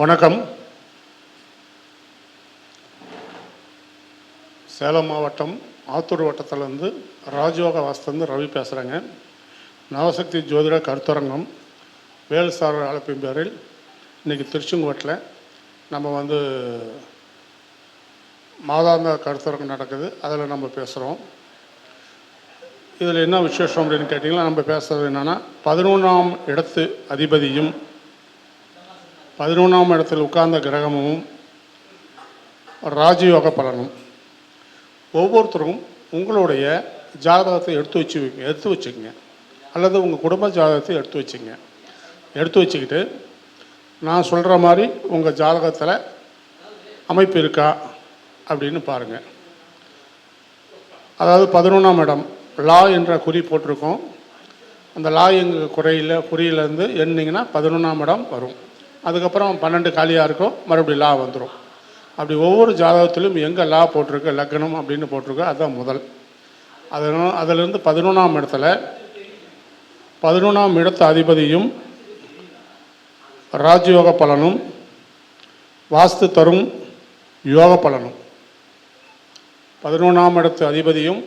வணக்கம். சேலம் மாவட்டம் ஆத்தூர் வட்டத்திலேருந்து ராஜயோக வாஸ்துலேருந்து ரவி பேசுகிறேங்க. நவசக்தி ஜோதிட கருத்தரங்கம் வேல் சார் அழைப்பின் பேரில் இன்றைக்கி திருச்செங்கோட்டில் நம்ம மாதாந்த கருத்தரங்கம் நடக்குது. அதில் நம்ம பேசுகிறோம். இதில் என்ன விசேஷம் அப்படின்னு கேட்டிங்கன்னா, நம்ம பேசுகிறது என்னென்னா, 11ஆம் இடத்து அதிபதியும் 11ஆம் இடத்தில் உட்கார்ந்த கிரகமும் ராஜயோக பலனும். ஒவ்வொருத்தரும் உங்களுடைய ஜாதகத்தை எடுத்து வச்சுக்கங்க, அல்லது உங்கள் குடும்ப ஜாதகத்தை எடுத்து வச்சுக்கிட்டு நான் சொல்கிற மாதிரி உங்கள் ஜாதகத்தில் அமைப்பு இருக்கா அப்படின்னு பாருங்கள். அதாவது 11ஆம் இடம் லா என்ற குறி போட்டிருக்கோம். அந்த லா எங்கள் குறியிலேருந்து எண்ணிங்கன்னா 11ஆம் இடம் வரும். அதுக்கப்புறம் 12 காலியாக இருக்கும், மறுபடியும் லா வந்துடும். அப்படி ஒவ்வொரு ஜாதகத்திலும் எங்கே லா போட்டிருக்கு, லக்னம் அப்படின்னு போட்டிருக்கு, அதுதான் முதல். அதிலிருந்து 11ஆம் இடத்துல 11ஆம் இடத்து அதிபதியும் ராஜயோக பலனும் வாஸ்து தரும் யோக பலனும். 11ஆம் இடத்து அதிபதியும்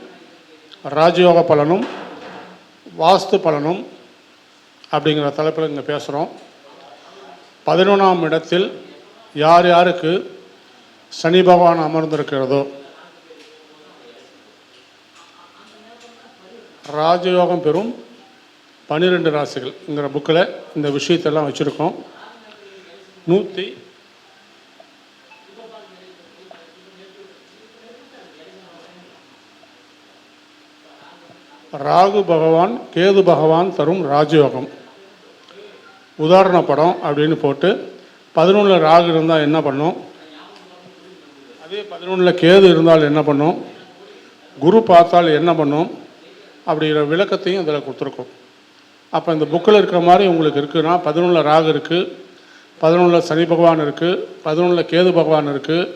ராஜயோக பலனும் வாஸ்து பலனும் அப்படிங்கிற தலைப்பில் இங்கே பேசுகிறோம். 11ஆம் இடத்தில் யார் யாருக்கு சனி பகவான் அமர்ந்திருக்கிறதோ, ராஜயோகம் பெறும் 12 ராசிகள்ங்கிற புக்கில் இந்த விஷயத்தெல்லாம் வச்சுருக்கோம். ராகு பகவான் கேது பகவான் தரும் ராஜயோகம் உதாரண படம் அப்படின்னு போட்டு 11 ராகு இருந்தால் என்ன பண்ணும், அதே 11 கேது இருந்தால் என்ன பண்ணும், குரு பார்த்தால் என்ன பண்ணும் அப்படிங்கிற விளக்கத்தையும் இதில் கொடுத்துருக்கோம். அப்போ இந்த புக்கில் இருக்கிற மாதிரி உங்களுக்கு இருக்குன்னா, 11 ராகு இருக்குது, 11 சனி பகவான் இருக்குது, 11 கேது பகவான் இருக்குது,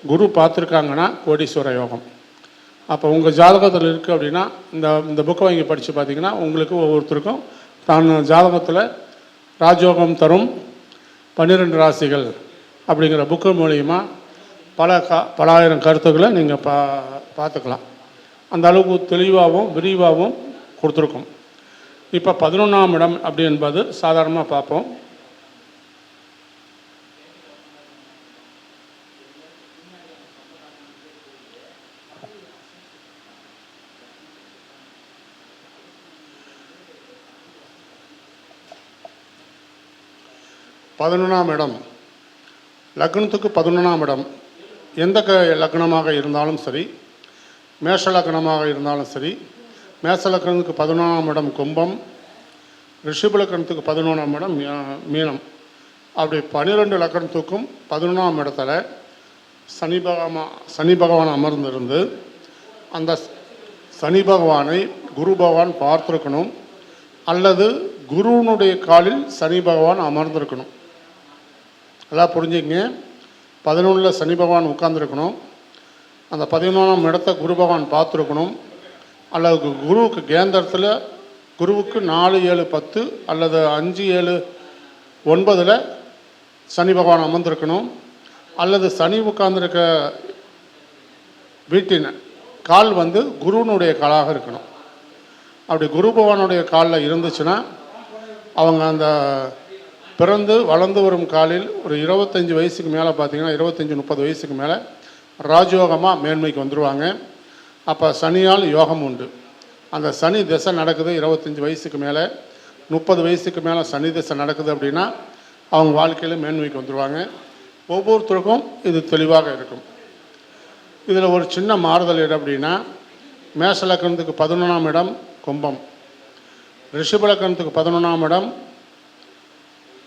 குரு பார்த்துருக்காங்கன்னா கோடீஸ்வர யோகம். அப்போ உங்கள் ஜாதகத்தில் இருக்குது அப்படின்னா இந்த புக்கை வாங்கி படித்து பார்த்தீங்கன்னா உங்களுக்கு ஒவ்வொருத்தருக்கும் தான் ஜாதகத்தில் ராஜயோகம் தரும் 12 ராசிகள் அப்படிங்கிற புக்கு மூலிமா பல ஆயிரம் கருத்துக்களை நீங்கள் பார்த்துக்கலாம். அந்த அளவுக்கு தெளிவாகவும் விரிவாகவும் கொடுத்துருக்கோம். இப்போ 11ஆம் இடம் அப்படி என்பது சாதாரணமாக பார்ப்போம். பதினொன்றாம் இடம் லக்னத்துக்கு 11ஆம் இடம் எந்த லக்னமாக இருந்தாலும் சரி, மேஷ லக்னமாக இருந்தாலும் சரி, மேஷ லக்னத்துக்கு 11ஆம் இடம் கும்பம், ரிஷப லக்னத்துக்கு 11ஆம் இடம் மீனம். அப்படி 12 லக்னத்துக்கும் 11ஆம் இடத்துல சனி பகவான் அமர்ந்திருந்து அந்த சனி பகவானை குரு பகவான் பார்த்துருக்கணும், அல்லது குருவனுடைய காலில் சனி பகவான் அமர்ந்திருக்கணும். எல்லாம் புரிஞ்சுங்க. 11 சனி பகவான் உட்கார்ந்துருக்கணும், அந்த 11ஆம் இடத்தை குரு பகவான் பார்த்துருக்கணும், அல்லது குருவுக்கு கேந்திரத்தில் குருவுக்கு 4, 7, 10 அல்லது 5, 7, 9 சனி பகவான் அமர்ந்திருக்கணும், அல்லது சனி உட்கார்ந்துருக்க வீட்டின் கால் குருவனுடைய காலாக இருக்கணும். அப்படி குரு பகவானுடைய காலில் இருந்துச்சுன்னா அவங்க அந்த பிறந்து வளர்ந்து வரும் காலில் ஒரு 25 வயசுக்கு மேலே பார்த்தீங்கன்னா 25-30 வயசுக்கு மேலே ராஜயோகமாக மேன்மைக்கு வந்துடுவாங்க. அப்போ சனியால் யோகம் உண்டு. அந்த சனி திசை நடக்குது 25 வயசுக்கு மேலே, 30 வயசுக்கு மேலே சனி திசை நடக்குது அப்படின்னா அவங்க வாழ்க்கையில் மேன்மைக்கு வந்துடுவாங்க. ஒவ்வொருத்தருக்கும் இது தெளிவாக இருக்கும். இதில் ஒரு சின்ன மாறுதல் இடம் அப்படின்னா, மேஷ லக்னத்துக்கு 11ஆம் இடம் கும்பம், ரிஷப லக்னத்துக்கு 11ஆம் இடம்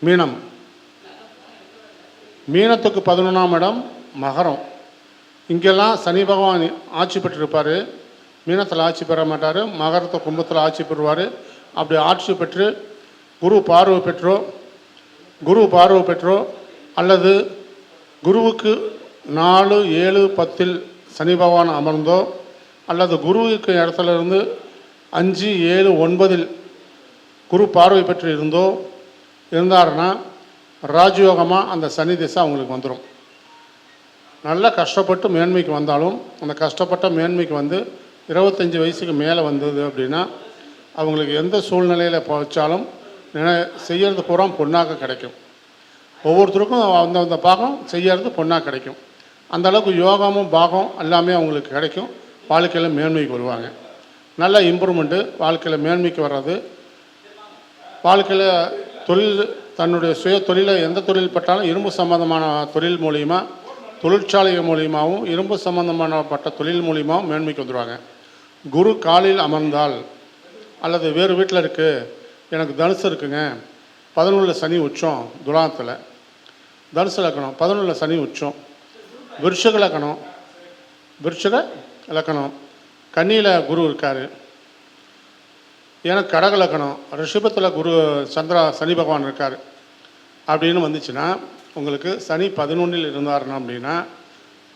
மீனம், மீனத்துக்கு 11ஆம் இடம் மகரம். இங்கெல்லாம் சனி பகவான் ஆட்சி பெற்றிருப்பார். மீனத்தில் ஆட்சி பெற மாட்டார், மகரத்தை கும்பத்தில் ஆட்சி பெறுவார். அப்படி ஆட்சி பெற்று குரு பார்வை பெற்றோ அல்லது குருவுக்கு 4, 7, 10 சனி பகவான் அமர்ந்தோ, அல்லது குருவுக்கு இடத்துல இருந்து 5, 7, 9 குரு பார்வை பெற்று இருந்தாருன்னா ராஜயோகமாக அந்த சனி திசை அவங்களுக்கு வந்துடும். நல்லா கஷ்டப்பட்டு மேன்மைக்கு வந்தாலும் அந்த கஷ்டப்பட்ட மேன்மைக்கு வந்து 25 வயசுக்கு மேலே வந்தது அப்படின்னா அவங்களுக்கு எந்த சூழ்நிலையில் வச்சாலும் செய்கிறது பூரா பொண்ணாக கிடைக்கும். ஒவ்வொருத்தருக்கும் அந்தந்த பாகம் செய்கிறது பொண்ணாக கிடைக்கும். அந்தளவுக்கு யோகமும் பாகம் எல்லாமே அவங்களுக்கு கிடைக்கும். வாழ்க்கையில் மேன்மைக்கு வருவாங்க. நல்ல இம்ப்ரூவ்மெண்ட்டு, வாழ்க்கையில் மேன்மைக்கு வர்றது, வாழ்க்கையில் தொழில் தன்னுடைய சுய தொழிலை எந்த தொழில் பட்டாலும் இரும்பு சம்மந்தமான தொழில் மூலிமா, தொழிற்சாலை மூலியமாகவும் இரும்பு சம்மந்தமானப்பட்ட தொழில் மூலியமாகவும் மேன்மைக்கு வந்துடுவாங்க. குரு காலில் அமர்ந்தால் அல்லது வேறு வீட்டில் இருக்குது, எனக்கு தனுசு இருக்குங்க, 11 சனி உச்சம், துலாத்தில் தனுசு இலக்கணம், 11 சனி உச்சம், விருஷக இலக்கணம், விருஷக இலக்கணம், கன்னியில் குரு இருக்கார், எனக்கு கடக இலக்கணம், ரிஷபத்தில் குரு சனி பகவான் இருக்கார் அப்படின்னு வந்துச்சுன்னா உங்களுக்கு சனி 11 இருந்தாருன்னா அப்படின்னா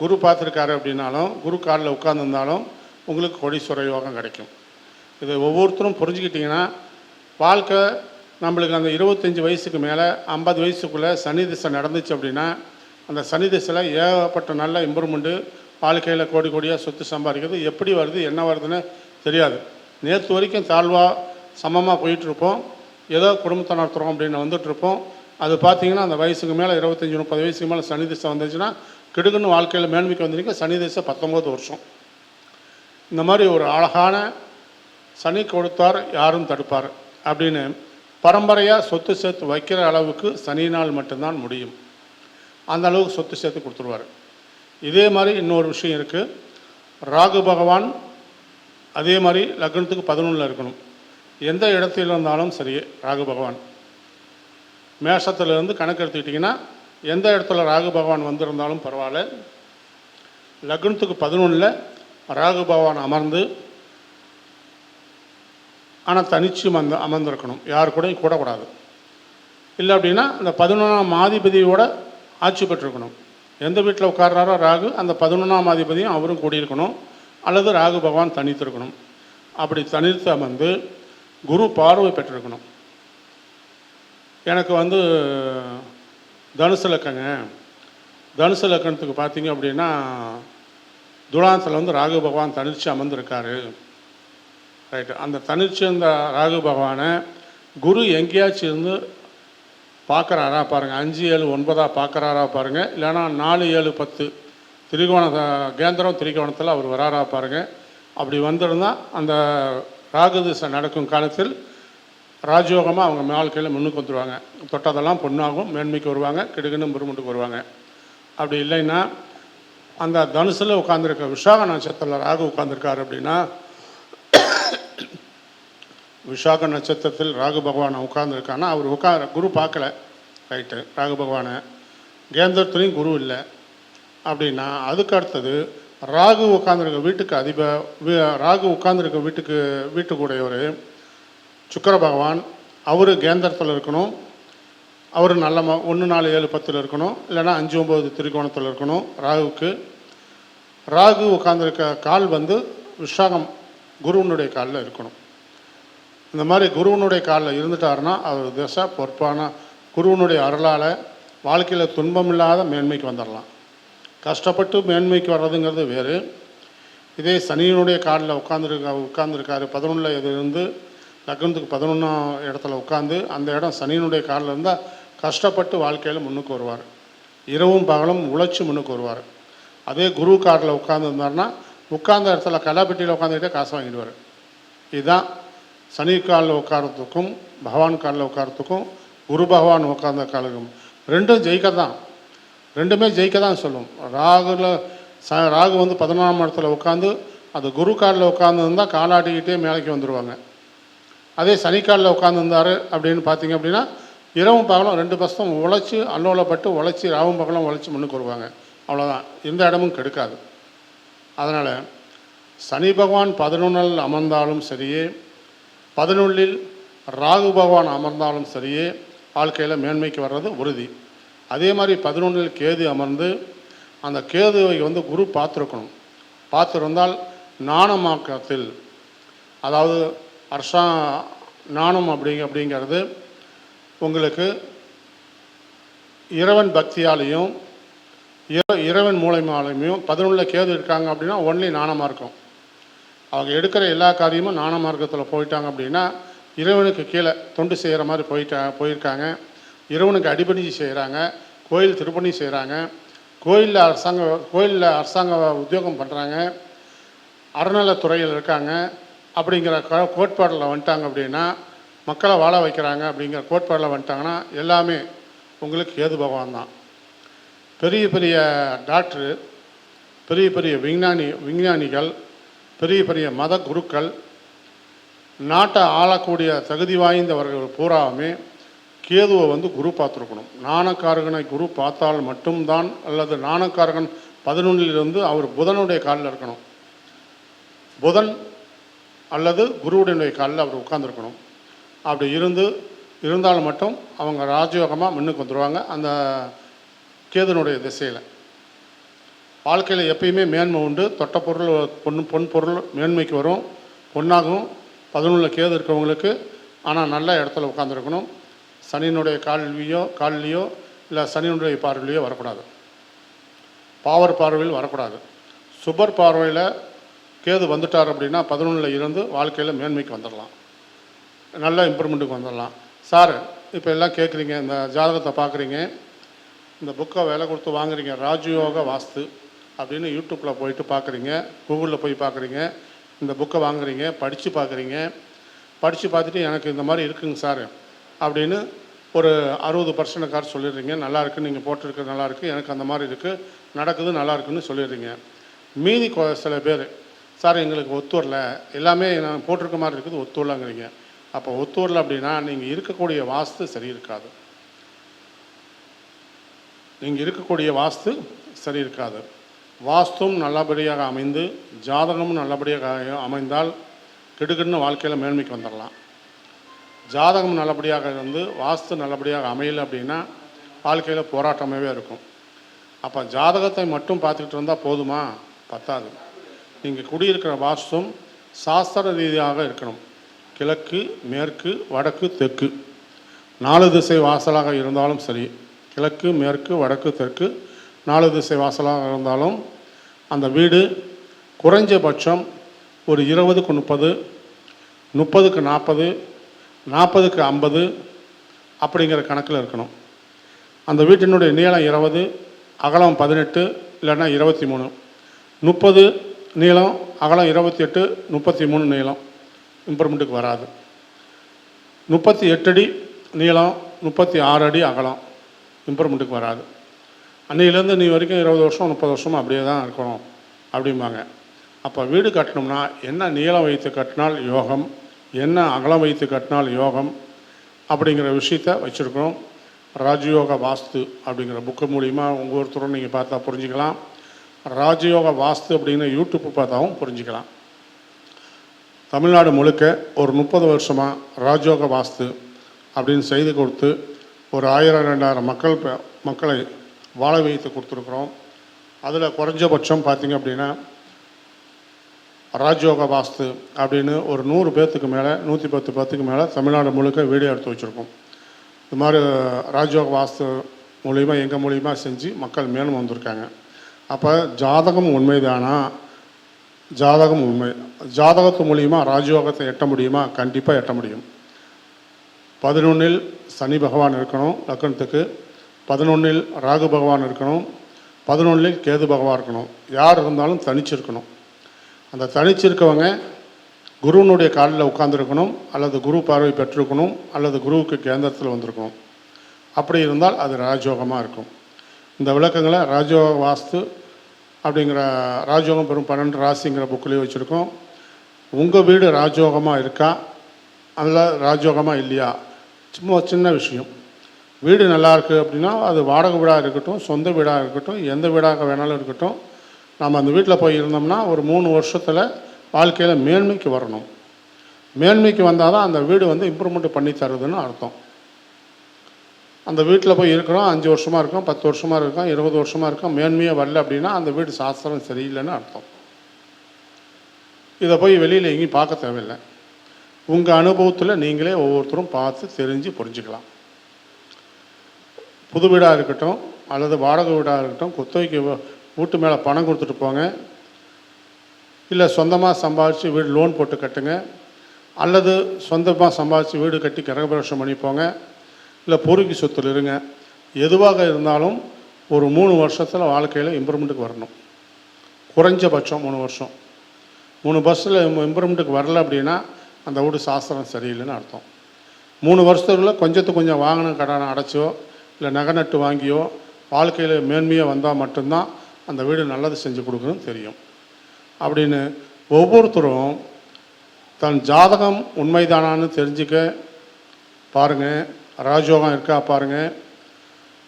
குரு பார்த்துருக்காரு அப்படின்னாலும் குரு காலில் உட்கார்ந்துருந்தாலும் உங்களுக்கு கோடீஸ்வர யோகம் கிடைக்கும். இதை ஒவ்வொருத்தரும் புரிஞ்சுக்கிட்டிங்கன்னா வாழ்க்கை நம்மளுக்கு அந்த 25 வயசுக்கு மேலே 50 வயசுக்குள்ளே சனி திசை நடந்துச்சு அப்படின்னா அந்த சனி திசையில் ஏகப்பட்ட நல்ல இம்ப்ரூவ்மெண்ட்டு, வாழ்க்கையில் கோடி கோடியாக சொத்து சம்பாதிக்கிறது எப்படி வருது என்ன வருதுன்னு தெரியாது. நேற்று வரைக்கும் தாழ்வாக சமமாக போயிட்டுருப்போம், ஏதோ குடும்பத்தை நடத்துகிறோம் அப்படின்னு வந்துட்டுருப்போம். அது பார்த்திங்கன்னா அந்த வயசுக்கு மேலே 25-30 வயசுக்கு மேலே சனி திசை வந்துச்சுன்னா கிடுக்குன்னு வாழ்க்கையில் மேன்மைக்கு வந்துருக்க. சனி திசை 19 வருஷம். இந்த மாதிரி ஒரு அழகான சனி கொடுத்தார் யாரும் தடுப்பார் அப்படின்னு பரம்பரையாக சொத்து சேர்த்து வைக்கிற அளவுக்கு சனினால் மட்டும்தான் முடியும். அந்த அளவுக்கு சொத்து சேர்த்து கொடுத்துருவார். இதே மாதிரி இன்னொரு விஷயம் இருக்குது. ராகு பகவான் அதே மாதிரி லக்னத்துக்கு 11 இருக்கணும். எந்த இடத்துல இருந்தாலும் சரி, ராகு பகவான் மேஷத்துலேருந்து கணக்கு எடுத்துக்கிட்டிங்கன்னா எந்த இடத்துல ராகு பகவான் வந்திருந்தாலும் பரவாயில்ல, லக்னத்துக்கு 11 ராகு பகவான் அமர்ந்து, ஆனால் தனிச்சு அமர்ந்திருக்கணும், யார் கூடயும் கூடக்கூடாது. இல்லை அப்படின்னா அந்த 11ஆம் அதிபதியோட ஆட்சி பெற்றிருக்கணும். எந்த வீட்டில் உட்கார்றாரோ ராகு, அந்த 11ஆம் அதிபதியும் அவரும் கூடியிருக்கணும், அல்லது ராகு பகவான் தனித்திருக்கணும். அப்படி தனித்து அமர்ந்து குரு பார்வை பெற்றிருக்கணும். எனக்கு தனுசு லக்கங்க, தனுசு லக்கணத்துக்கு பார்த்தீங்க அப்படின்னா துலாத்தில் ராகு பகவான் தனிச்சு அமர்ந்திருக்காரு. ரைட்டு. அந்த தனிச்சு அந்த ராகு பகவானை குரு எங்கேயாச்சும் இருந்து பார்க்குறாரா பாருங்கள், 5, 7, 9 பார்க்குறாரா பாருங்கள், இல்லைனா 4, 7, 10 திரிகோண கேந்திரம் திரிகோணத்தில் அவர் வராரா பாருங்கள். அப்படி வந்திருந்தால் அந்த ராகு திசை நடக்கும் காலத்தில் ராஜயோகமாக அவங்க வாழ்க்கையில் முன்னுக்கு வந்துடுவாங்க. தொட்டதெல்லாம் பொண்ணாகும், மேன்மைக்கு வருவாங்க, கிடுகுன்னு முருமுட்டுக்கு வருவாங்க. அப்படி இல்லைன்னா அந்த தனுசில் உட்காந்துருக்க விசாக நட்சத்திரத்தில் ராகு உட்காந்துருக்காரு அப்படின்னா, விசாக நட்சத்திரத்தில் ராகு பகவானை உட்காந்துருக்கான்னா அவர் குரு பார்க்கல, ரைட்டு, ராகு பகவானை கேந்திரத்துலேயும் குரு இல்லை அப்படின்னா அதுக்கு அடுத்தது ராகு உட்காந்துருக்க வீட்டுக்கு ராகு உட்காந்துருக்க வீட்டுக்குடையவர் சுக்கிர பகவான், அவர் கேந்திரத்தில் இருக்கணும், அவர் நல்ல 1, 4, 7, 10 இருக்கணும், இல்லைனா 5, 9 திரிகோணத்தில் இருக்கணும். ராகு உட்காந்துருக்க கால் விசாகம் குருவனுடைய காலில் இருக்கணும். இந்த மாதிரி குருவனுடைய காலில் இருந்துட்டாருன்னா அவர் திசை பொறுப்பான குருவனுடைய அருளால் வாழ்க்கையில் துன்பமில்லாத மேன்மைக்கு வந்துடலாம். கஷ்டப்பட்டு மேன்மைக்கு வர்றதுங்கிறது வேறு. இதே சனியினுடைய காலில் உட்காந்துருக்காரு 11 இருந்து லக்னத்துக்கு 11ஆம் இடத்துல உட்காந்து அந்த இடம் சனியினுடைய காலில் இருந்தால் கஷ்டப்பட்டு வாழ்க்கையில் முன்னுக்கு வருவார், இரவும் பகலும் உழைச்சி முன்னுக்கு வருவார். அதே குரு காலில் உட்காந்துருந்தாருன்னா உட்கார்ந்த இடத்துல கலாப்பெட்டியில் உட்காந்துக்கிட்டே காசு வாங்கிடுவார். இதுதான் சனி காலில் உட்காரத்துக்கும் பகவான் காலில் உட்காரத்துக்கும் குரு பகவான் உட்கார்ந்த காலுக்கும் ரெண்டும் ரெண்டுமே ஜெயிக்க தான் சொல்லும். ராகு 11ஆம் இடத்துல உட்காந்து அது குரு காலில் உட்காந்துருந்தால் காலாட்டிக்கிட்டே மேலைக்கு வந்துடுவாங்க. அதே சனிக்காலில் உட்காந்துருந்தார் அப்படின்னு பார்த்தீங்க அப்படின்னா இரவும் பகலும் 2 பசம் உழைச்சி அல்லோலப்பட்டு உழைச்சி ராவும் பகலும் உழைச்சி முன்னுக்கு வருவாங்க. அவ்வளோதான், எந்த இடமும் கெடுக்காது. அதனால் சனி பகவான் 11 அமர்ந்தாலும் சரியே, 11 ராகு பகவான் அமர்ந்தாலும் சரியே வாழ்க்கையில் மேன்மைக்கு வர்றது உறுதி. அதே மாதிரி 11 கேது அமர்ந்து அந்த கேதுவை குரு பார்த்துருக்கணும். பார்த்துருந்தால் நாணமாக்கத்தில், அதாவது நாணம் அப்படிங்கிறது உங்களுக்கு இறைவன் பக்தியாலையும் இறைவன் மூலமாலையும் 11 கேது இருக்காங்க அப்படின்னா ஒன்லி ஞான மார்க்கம். அவங்க எடுக்கிற எல்லா காரியமும் ஞான மார்க்கத்தில் போயிட்டாங்க அப்படின்னா இறைவனுக்கு கீழே தொண்டு செய்கிற மாதிரி போயிருக்காங்க. இறைவனுக்கு அடிபணிஞ்சு செய்கிறாங்க. கோயில் திருப்பணி செய்கிறாங்க. கோயிலில் அரசாங்க உத்தியோகம் பண்ணுறாங்க. அறநிலைத்துறையில் இருக்காங்க. அப்படிங்கிற கோட்பாடில் வந்துட்டாங்க அப்படின்னா மக்களை வாழ வைக்கிறாங்க. அப்படிங்கிற கோட்பாடில் வந்துட்டாங்கன்னா எல்லாமே உங்களுக்கு கேது பகவான் தான். பெரிய பெரிய டாக்டரு, பெரிய பெரிய விஞ்ஞானிகள், பெரிய பெரிய மத குருக்கள், நாட்டை ஆளக்கூடிய தகுதி வாய்ந்தவர்கள் பூராவுமே கேதுவை குரு பார்த்துருக்கணும். நாணக்காரகனை குரு பார்த்தால் மட்டும்தான், அல்லது நாணக்காரகன் 11 அவர் புதனுடைய காலில் இருக்கணும். புதன் அல்லது குருவுடைய காலில் அவர் உட்கார்ந்துருக்கணும். அப்படி இருந்தால் மட்டும் அவங்க ராஜயோகமாக முன்னுக்கு வந்துடுவாங்க. அந்த கேதுனுடைய திசையில் வாழ்க்கையில் எப்பயுமே மேன்மை உண்டு. தொட்ட பொருள் பொன் பொருள் மேன்மைக்கு வரும், பொன்னாகும். 11 கேது இருக்கிறவங்களுக்கு. ஆனால் நல்ல இடத்துல உட்காந்துருக்கணும். சனியினுடைய காலிலையோ இல்லை சனியினுடைய பார்வையிலையோ வரக்கூடாது. பாவர் பார்வையில் வரக்கூடாது. சுபர் பார்வையில் கேது வந்துட்டார் அப்படின்னா 11 இருந்து வாழ்க்கையில் மேன்மைக்கு வந்துடலாம், நல்ல இம்ப்ரூவ்மெண்ட்டுக்கு வந்துடலாம். சார் இப்போ எல்லாம் கேட்குறீங்க, இந்த ஜாதகத்தை பார்க்குறீங்க, இந்த புக்கை விலை கொடுத்து வாங்குறீங்க, ராஜயோக வாஸ்து அப்படின்னு யூடியூப்பில் போயிட்டு பார்க்குறீங்க, கூகுளில் போய் பார்க்குறீங்க, இந்த புக்கை வாங்குறீங்க, படித்து பார்க்குறீங்க. படித்து பார்த்துட்டு எனக்கு இந்த மாதிரி இருக்குங்க சார் அப்படின்னு ஒரு 60% கார் சொல்லிடுறீங்க. நல்லா இருக்குது, நீங்கள் போட்டிருக்கு நல்லா இருக்குது, எனக்கு அந்த மாதிரி இருக்குது, நடக்குது, நல்லா இருக்குன்னு சொல்லிடுறீங்க. மீதி சில பேர் சார் எங்களுக்கு ஒத்து வரல, எல்லாமே நான் போட்டிருக்க மாதிரி இருக்குது, ஒத்து வரலங்கிறீங்க. அப்போ ஒத்து வரல அப்படின்னா நீங்கள் இருக்கக்கூடிய வாஸ்து சரி இருக்காது. நீங்கள் இருக்கக்கூடிய வாஸ்து சரி இருக்காது. வாஸ்துவும் நல்லபடியாக அமைந்து ஜாதகமும் நல்லபடியாக அமைந்தால் கிடுகிடுன்னு வாழ்க்கையில் மேன்மைக்கு வந்துடலாம். ஜாதகம் நல்லபடியாக இருந்து வாஸ்து நல்லபடியாக அமையலை அப்படின்னா வாழ்க்கையில் போராட்டமாகவே இருக்கும். அப்போ ஜாதகத்தை மட்டும் பார்த்துக்கிட்டு இருந்தால் போதுமா? பத்தாது. நீங்கள் குடியிருக்கிற வாஸ்தும் சாஸ்திர ரீதியாக இருக்கணும். கிழக்கு, மேற்கு, வடக்கு, தெற்கு 4 திசை வாசலாக இருந்தாலும் சரி, கிழக்கு, மேற்கு, வடக்கு, தெற்கு 4 திசை வாசலாக இருந்தாலும் அந்த வீடு குறைஞ்சபட்சம் ஒரு 20க்கு 30, 30க்கு 40, 40க்கு 50 அப்படிங்கிற கணக்கில் இருக்கணும். அந்த வீட்டினுடைய நீளம் 20, அகலம் 18 இல்லைன்னா 23, 30 நீளம், அகலம் 28, 33 நீளம் இம்ப்ரூவ்மெண்ட்டுக்கு வராது. 38 அடி நீளம், 36 அடி அகலம் இம்ப்ரூவ்மெண்ட்டுக்கு வராது. அன்னையிலேருந்து நீ வரைக்கும் 20 வருஷம் 30 வருஷமாக அப்படியே தான் இருக்கணும் அப்படிம்பாங்க. அப்போ வீடு கட்டணும்னா என்ன நீளம் வைத்து கட்டினால் யோகம், என்ன அகலம் வைத்து கட்டினால் யோகம் அப்படிங்கிற விஷயத்த வச்சுருக்கணும். ராஜயோக வாஸ்து அப்படிங்கிற புக்கு மூலிமா உங்கள் ஒருத்தரும் நீங்கள் பார்த்தா புரிஞ்சுக்கலாம். ராஜயோக வாஸ்து அப்படின்னு யூடியூப் பார்த்தாவும் புரிஞ்சுக்கலாம். தமிழ்நாடு முழுக்க ஒரு 30 வருஷமாக ராஜயோக வாஸ்து அப்படின்னு செய்து கொடுத்து ஒரு 1000-2000 மக்களை வாழ வைத்து கொடுத்துருக்குறோம். அதில் குறைஞ்சபட்சம் பார்த்திங்க அப்படின்னா ராஜயோக வாஸ்து அப்படின்னு ஒரு 100 பேர்த்துக்கு மேலே, 110 பேர்த்துக்கு மேலே தமிழ்நாடு முழுக்க வீடியோ எடுத்து வச்சுருக்கோம். இது மாதிரி ராஜயோக வாஸ்து மூலிமா எங்கள் மூலிமா செஞ்சு மக்கள் மேலும் வந்திருக்காங்க. அப்போ ஜாதகம் உண்மைதானா? ஜாதகம் உண்மை. ஜாதகத்து மூலிமா ராஜயோகத்தை எட்ட முடியுமா? கண்டிப்பாக எட்ட முடியும். 11 சனி பகவான் இருக்கணும் லக்னத்துக்கு, 11 ராகு பகவான் இருக்கணும், 11 கேது பகவான் இருக்கணும். யார் இருந்தாலும் தனிச்சிருக்கணும். அந்த தனிச்சிருக்கவங்க குருவனுடைய காலில் உட்கார்ந்துருக்கணும், அல்லது குரு பார்வை பெற்றிருக்கணும், அல்லது குருவுக்கு கேந்திரத்தில் வந்திருக்கணும். அப்படி இருந்தால் அது ராஜயோகமாக இருக்கும். இந்த விளக்கங்களை ராஜயோக வாஸ்து அப்படிங்கிற ராஜயோகம் பெரும் 12 ராசிங்கிற புக்கிலேயே வச்சுருக்கோம். உங்கள் வீடு ராஜயோகமாக இருக்கா அல்ல ராஜயோகமாக இல்லையா? சும்மா சின்ன விஷயம். வீடு நல்லா இருக்குது அப்படின்னா அது வாடகை வீடாக இருக்கட்டும், சொந்த வீடாக இருக்கட்டும், எந்த வீடாக வேணாலும் இருக்கட்டும், நம்ம அந்த வீட்டில் போய் இருந்தோம்னா ஒரு 3 வருஷத்தில் வாழ்க்கையில் மேன்மைக்கு வரணும். மேன்மைக்கு வந்தால் தான் அந்த வீடு இம்ப்ரூவ்மெண்ட் பண்ணி தருதுன்னு அர்த்தம். அந்த வீட்டில் போய் இருக்கிறோம், 5 வருஷமாக இருக்கோம், 10 வருஷமாக இருக்கோம், 20 வருஷமாக இருக்கோம், மேன்மையாக வரல அப்படின்னா அந்த வீடு சாஸ்திரம் சரியில்லைன்னு அர்த்தம். இதை போய் வெளியில் எங்கேயும் பார்க்க தேவையில்லை. உங்கள் அனுபவத்தில் நீங்களே ஒவ்வொருத்தரும் பார்த்து தெரிஞ்சு புரிஞ்சுக்கலாம். புது வீடாக இருக்கட்டும் அல்லது வாடகை வீடாக இருக்கட்டும், குத்தகைக்கு வீட்டு மேலே பணம் கொடுத்துட்டு போங்க, இல்லை சொந்தமாக சம்பாதிச்சு வீடு லோன் போட்டு கட்டுங்க, அல்லது சொந்தமாக சம்பாதிச்சு வீடு கட்டி கிரகப்பிரவேசம் பண்ணிப்போங்க, இல்லை பூர்வீக சொத்தில் இருங்க. எதுவாக இருந்தாலும் ஒரு 3 வருஷத்தில் வாழ்க்கையில் இம்ப்ரூவ்மெண்ட்டுக்கு வரணும். குறைஞ்சபட்சம் 3 வருஷம். 3 வருஷத்தில் இம்ப்ரூவ்மெண்ட்டுக்கு வரல அப்படின்னா அந்த வீடு சாஸ்திரம் சரியில்லைன்னு அர்த்தம். 3 வருஷத்துக்குள்ள கொஞ்சம் வாங்கின கடனை அடைச்சோ இல்லை நகை நட்டு வாங்கியோ வாழ்க்கையில் மேன்மையாக வந்தால் மட்டும்தான் அந்த வீடு நல்லது செஞ்சு கொடுக்குன்னு தெரியும். அப்படின்னு ஒவ்வொருத்தரும் தன் ஜாதகம் உண்மைதானான்னு தெரிஞ்சுக்க பாருங்கள். ராஜயோகம் இருக்கா பாருங்கள்.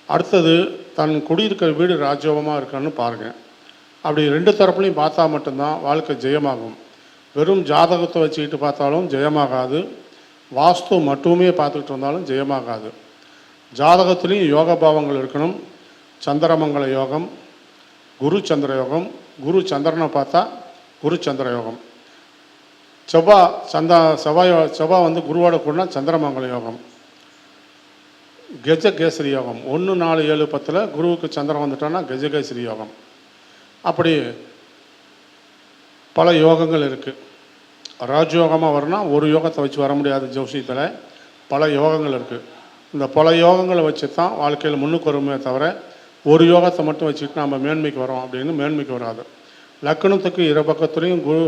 அடுத்தது தன் குடியிருக்கிற வீடு ராஜயோகமாக இருக்கான்னு பாருங்கள். அப்படி 2 தரப்புலையும் பார்த்தா மட்டும்தான் வாழ்க்கை ஜெயமாகும். வெறும் ஜாதகத்தை வச்சுக்கிட்டு பார்த்தாலும் ஜெயமாகாது, வாஸ்து மட்டுமே பார்த்துக்கிட்டு இருந்தாலும் ஜெயமாகாது. ஜாதகத்துலேயும் யோக பாவங்கள் இருக்கணும். சந்திரமங்கல யோகம், குரு சந்திர யோகம். குரு சந்திரனை பார்த்தா குரு சந்திர யோகம். செவ்வாய் வந்து குருவோட கூடனா சந்திரமங்கல யோகம். கஜகேசரி யோகம் 1, 4, 7, 10 குருவுக்கு சந்திரன் வந்துட்டோன்னா கஜகேசரி யோகம். அப்படி பல யோகங்கள் இருக்குது. ராஜயோகமாக வரணும். ஒரு யோகத்தை வச்சு வர முடியாது ஜோசியத்தில். பல யோகங்கள் இருக்குது. இந்த பல யோகங்களை வச்சு தான் வாழ்க்கையில் முன்னுக்கு வருமே தவிர ஒரு யோகத்தை மட்டும் வச்சுக்கிட்டு நம்ம மேன்மைக்கு வரோம் அப்படின்னு மேன்மைக்கு வராது. லக்னத்துக்கு 2 பக்கத்துலேயும் குரு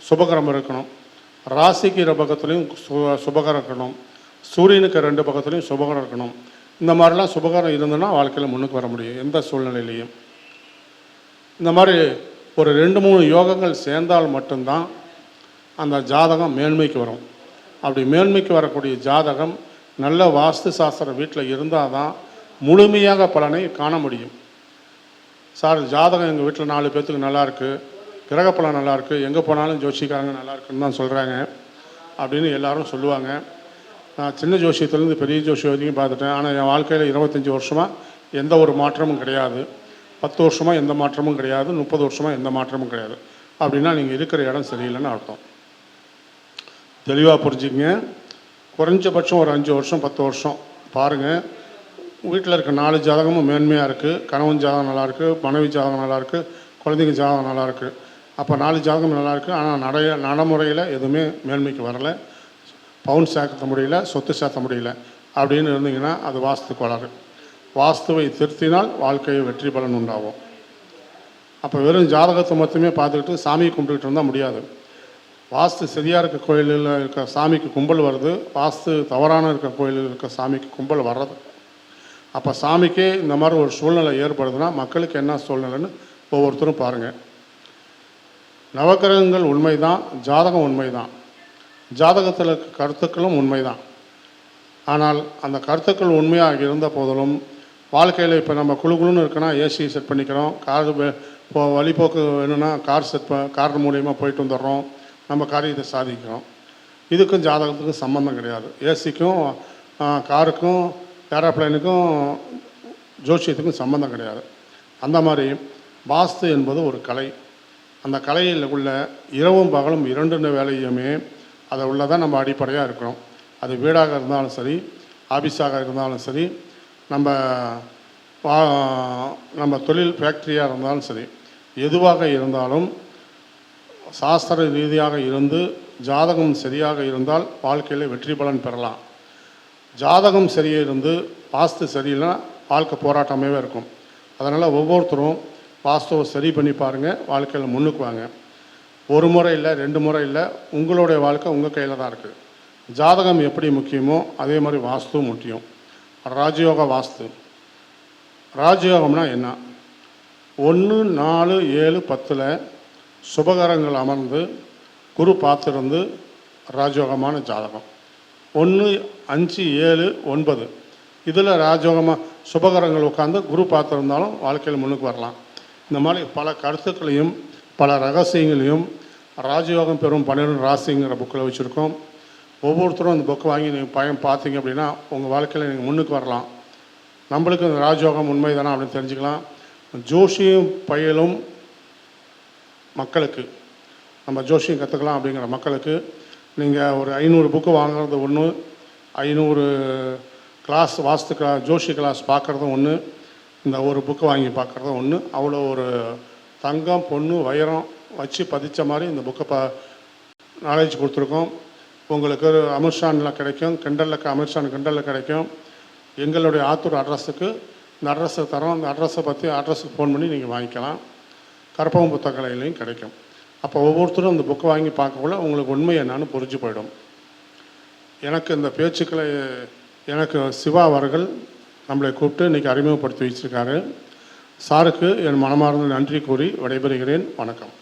சுபகரம் இருக்கணும். ராசிக்கு 2 பக்கத்துலேயும் சுபகரம் இருக்கணும். சூரியனுக்கு 2 பக்கத்துலேயும் சுபகரம் இருக்கணும். இந்த மாதிரிலாம் சுபகரம் இருந்ததுன்னா வாழ்க்கையில் முன்னுக்கு வர முடியும் எந்த சூழ்நிலையிலையும். இந்த மாதிரி ஒரு 2-3 யோகங்கள் சேர்ந்தால் மட்டும்தான் அந்த ஜாதகம் மேன்மைக்கு வரும். அப்படி மேன்மைக்கு வரக்கூடிய ஜாதகம் நல்ல வாஸ்து சாஸ்திர வீட்டில் இருந்தால் தான் முழுமையாக பலனை காண முடியும். சார் ஜாதகம் எங்கள் வீட்டில் 4 பேர்த்துக்கு நல்லாயிருக்கு, கிரக பலன் நல்லாயிருக்கு, எங்கே போனாலும் ஜோசிக்காரங்க நல்லா இருக்குன்னு தான் சொல்கிறாங்க அப்படின்னு எல்லாரும் சொல்லுவாங்க. நான் சின்ன ஜோசியத்துலேருந்து பெரிய ஜோசியம் வரைக்கும் பார்த்துட்டேன். ஆனால் என் வாழ்க்கையில் 25 வருஷமாக எந்த ஒரு மாற்றமும் கிடையாது. 10 வருஷமாக எந்த மாற்றமும் கிடையாது. 30 வருஷமாக எந்த மாற்றமும் கிடையாது. அப்படின்னா நீங்கள் இருக்கிற இடம் சரியில்லைன்னு அர்த்தம். தெளிவாக புரிஞ்சுக்கங்க. குறைஞ்சபட்சம் ஒரு 5 வருஷம் 10 வருஷம் பாருங்கள். வீட்டில் இருக்க 4 ஜாதகமும் மேன்மையாக இருக்குது. கணவன் ஜாதகம் நல்லாயிருக்கு, மனைவி ஜாதகம் நல்லாயிருக்கு, குழந்தைங்க ஜாதகம் நல்லாயிருக்கு. அப்போ 4 ஜாதகம் நல்லாயிருக்கு. ஆனால் நடைமுறையில் எதுவுமே மேன்மைக்கு வரலை. பவுன் சேர்த்த முடியல, சொத்து சேர்த்த முடியல அப்படின்னு இருந்தீங்கன்னா அது வாஸ்து கோளாறு. வாஸ்துவை திருத்தினால் வாழ்க்கையை வெற்றி பலன் உண்டாகும். அப்போ வெறும் ஜாதகத்தை மட்டுமே பார்த்துக்கிட்டு சாமி கும்பிட்டுக்கிட்டு இருந்தால் முடியாது. வாஸ்து சரியாக இருக்க கோயிலில் இருக்க சாமிக்கு கும்பல் வருது, வாஸ்து தவறான இருக்க கோயிலில் இருக்க சாமிக்கு கும்பல் வர்றது. அப்போ சாமிக்கே இந்த மாதிரி ஒரு சூழ்நிலை ஏற்படுதுன்னா மக்களுக்கு என்ன சூழ்நிலைன்னு ஒவ்வொருத்தரும் பாருங்கள். நவக்கிரகங்கள் உண்மைதான், ஜாதகம் உண்மைதான், ஜாதகத்தில் இருக்க கருத்துக்களும் உண்மைதான். ஆனால் அந்த கருத்துக்கள் உண்மையாக இருந்த போதிலும் வாழ்க்கையில் இப்போ நம்ம குழுன்னு இருக்குன்னா ஏசி செட் பண்ணிக்கிறோம், கார் இப்போ வழிபோக்கு வேணும்னா கார் மூலியமாக போயிட்டு வந்துடுறோம், நம்ம காரியத்தை சாதிக்கிறோம். இதுக்கும் ஜாதகத்துக்கும் சம்மந்தம் கிடையாது. ஏசிக்கும் காருக்கும் ஏரோப்ளைனுக்கும் ஜோசியத்துக்கும் சம்மந்தம் கிடையாது. அந்த மாதிரி வாஸ்து என்பது ஒரு கலை. அந்த கலையில் உள்ள இரவும் பகலும் 2 வேலையுமே அதை உள்ளதான் நம்ம அடிப்படையாக இருக்கிறோம். அது வீடாக இருந்தாலும் சரி, ஆஃபீஸாக இருந்தாலும் சரி, நம்ம தொழில் ஃபேக்ட்ரியாக இருந்தாலும் சரி, எதுவாக இருந்தாலும் சாஸ்திர ரீதியாக இருந்து ஜாதகம் சரியாக இருந்தால் வாழ்க்கையில் வெற்றி பலன் பெறலாம். ஜாதகம் சரியாக இருந்து வாஸ்து சரியில்லைன்னா வாழ்க்கை போராட்டமே இருக்கும். அதனால் ஒவ்வொருத்தரும் வாஸ்துவை சரி பண்ணி பாருங்கள், வாழ்க்கையில் முன்னுக்கு வாங்க. 1 முறை இல்லை, 2 முறை இல்லை, உங்களுடைய வாழ்க்கை உங்கள் கையில் தான் இருக்குது. ஜாதகம் எப்படி முக்கியமோ அதே மாதிரி வாஸ்துவும் முக்கியம். ராஜயோக வாஸ்து. ராஜயோகம்னா என்ன? 1, 4, 7, 10 சுபகரங்கள் அமர்ந்து குரு பார்த்துருந்து ராஜயோகமான ஜாதகம். 1, 5, 7, 9 இதில் ராஜயோகமாக சுபகரங்கள் உட்காந்து குரு பார்த்துருந்தாலும் வாழ்க்கையில் முன்னுக்கு வரலாம். இந்த மாதிரி பல கருத்துக்களையும் பல ரகசியங்களையும் ராஜயோகம் பெறும் 12 ராசிங்கிற புக்கில் வச்சுருக்கோம். ஒவ்வொருத்தரும் அந்த புக்கை வாங்கி நீங்கள் பார்த்தீங்க அப்படின்னா உங்கள் வாழ்க்கையில் நீங்கள் முன்னுக்கு வரலாம். நம்மளுக்கு இந்த ராஜயோகம் உண்மை தானே அப்படின்னு தெரிஞ்சுக்கலாம். ஜோஷியம் பயிலும் மக்களுக்கு, நம்ம ஜோஷியம் கற்றுக்கலாம் அப்படிங்கிற மக்களுக்கு நீங்கள் ஒரு 500 புக்கு வாங்குறது ஒன்று, 500 கிளாஸ் வாஸ்து ஜோஷி கிளாஸ் பார்க்குறதும் ஒன்று, இந்த ஒரு புக்கு வாங்கி பார்க்குறதும் ஒன்று. அவ்வளோ ஒரு தங்கம் பொண்ணு வைரம் வச்சு பதித்த மாதிரி இந்த புக்கை நாலேஜ் கொடுத்துருக்கோம். உங்களுக்கு அமேசானில் கிடைக்கும், அமேசான் கிண்டலில் கிடைக்கும். எங்களுடைய ஆத்தூர் அட்ரஸுக்கு இந்த அட்ரஸை தரோம். அந்த அட்ரஸுக்கு ஃபோன் பண்ணி நீங்கள் வாங்கிக்கலாம். கற்பகம் புத்தகங்களையும் கிடைக்கும். அப்போ ஒவ்வொருத்தரும் அந்த புக்கை வாங்கி பார்க்கக்குள்ள உங்களுக்கு உண்மை என்னன்னு புரிஞ்சு போயிடும். எனக்கு இந்த பேச்சுக்களை சிவா அவர்கள் நம்மளை கூப்பிட்டு இன்றைக்கி அறிமுகப்படுத்தி வச்சுருக்காரு. சாருக்கு என் மனமார்ந்த நன்றி கூறி விடைபெறுகிறேன். வணக்கம்.